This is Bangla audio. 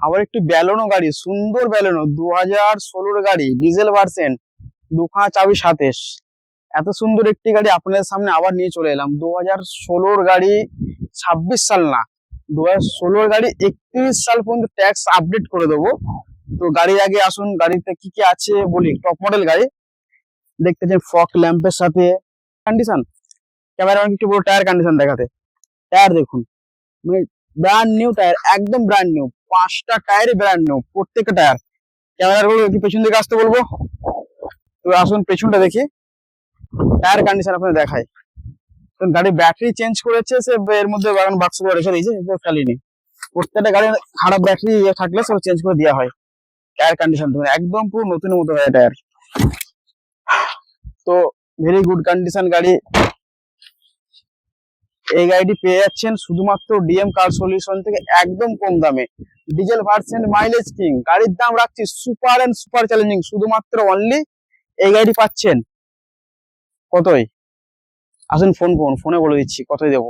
আবার একটু ব্যালেনো গাড়ি, সুন্দর ব্যালেনো, 2016 গাড়ি, ডিজেল ভার্সন, দুখানা চাবি 27। এত সুন্দর একটি গাড়ি আপনাদের সামনে আবার নিয়ে চলে এলাম। 2016 গাড়ি, 26 সাল না, 2016 গাড়ি 31 সাল পর্যন্ত ট্যাক্স আপডেট করে দেবো। তো গাড়ির আগে আসুন, গাড়িতে কি কি আছে বলি। টপ মডেল গাড়ি, দেখতে পাচ্ছেন ফগ ল্যাম্পের সাথে। কন্ডিশন, ক্যামেরাম্যান একটু বড় টায়ার কন্ডিশন দেখাতে। টায়ার দেখুন, মানে ব্র্যান্ড নিউ টায়ার, একদম ব্র্যান্ড নিউ, 5টা টায়ারই ব্র্যান্ড নিউ, প্রত্যেকটা টায়ার। ক্যামেরার গুলো একটু পেছন দিকে আসতে বলবো। তো আসুন পেছনটা দেখি, টায়ার কন্ডিশন আপনাদের দেখাই। তো গাড়ির ব্যাটারি চেঞ্জ করেছে, সে এর মধ্যে বাগান বাক্স করে রেখে দিয়েছে, ফেলেনি। প্রত্যেকটা গাড়ির খারাপ ব্যাটারি থাকলে সব চেঞ্জ করে দেওয়া হয়। টায়ার কন্ডিশন দেখুন, একদম পুরো নতুনের মতো হয় টায়ার। তো ভেরি গুড কন্ডিশন গাড়ি। এই গাড়িটি পেয়ে যাচ্ছেন শুধুমাত্র ডিএম কার সলিউশন থেকে একদম কম দামে। ডিজেল ভার্সন, মাইলেজ কিং, গাড়ির দাম রাখছি সুপার এন্ড সুপার চ্যালেঞ্জিং, শুধুমাত্র অনলি এই গাড়ি পাচ্ছেন কতই। আসুন ফোন করুন, ফোনে বলে দিচ্ছি কতই দেবো।